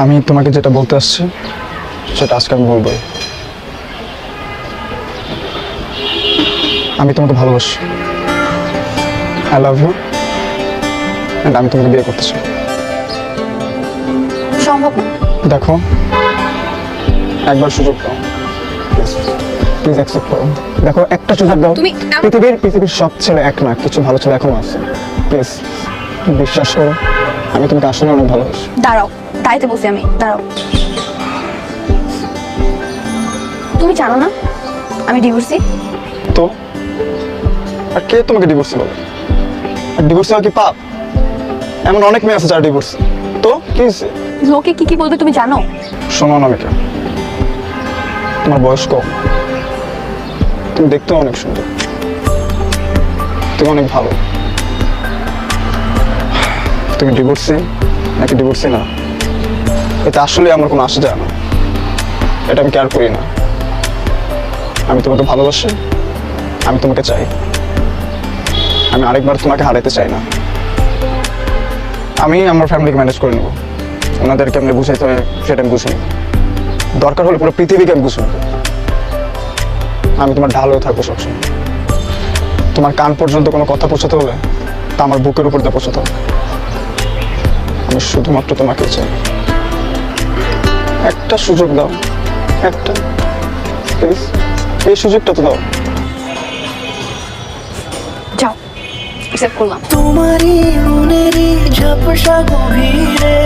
আমি তোমাকে যেটা বলতে আসছি সেটা আজকে আমি বলবোই। আমি তোমাকে ভালোবাসি, আই লাভ ইউ, অ্যান্ড আমি তোমাকে বিয়ে করতে চাই। সম্ভব না। দেখো, একবার সুযোগ দাও, প্লিজ অ্যাকসেপ্ট করো। দেখো, একটা সুযোগ দাও। তুমি পৃথিবীর সব ছেলে এক না, কিছু ভালো ছেলে এখনো আছে। প্লিজ বিশ্বাস করো, আমি তোমাকে আসলে অনেক ভালোবাসি। দাঁড়াও, তাইতে বসি আমি, দাঁড়াও। তুমি জানো না আমি ডিভোর্সি? তো আর কে তোমাকে ডিভোর্স বলে? আর ডিভোর্স হওয়া কি পাপ? এমন অনেক মেয়ে আছে যারা ডিভোর্স। তো কি হয়েছে? লোকে কি কি বলবে তুমি জানো? শোনো অনামিকা, তোমার বয়স কম, তুমি দেখতে অনেক সুন্দর, তুমি অনেক ভালো। তুমি ডিভোর্সি নাকি ডিভোর্সি না, এটা আসলে আমার কোনো আসে যায় না, এটা আমি কেয়ার করি না। আমি তোমাকে ভালোবাসি, আমি তোমাকে চাই, আমি আরেকবার তোমাকে হারাতে চাই না। আমি আমার ফ্যামিলিকে ম্যানেজ করে নেবো, ওনাদেরকে আমি বুঝাইতে হয় সেটা আমি বুঝে নেব, দরকার হলে পুরো পৃথিবীকে আমি বুঝে নেব। আমি তোমার ঢাল হয়ে থাকবো সবসময়। তোমার কান পর্যন্ত কোনো কথা পৌঁছাতে হলে তা আমার বুকের উপর দিয়ে পৌঁছাতে হবে। আমি শুধুমাত্র তোমাকে চাই। একটা সুযোগ দাও, একটা, প্লিজ, এই সুযোগটা তো দাও। যাও, অ্যাকসেপ্ট করলাম। তোমারই মনেরই ঝাপসা গভীরে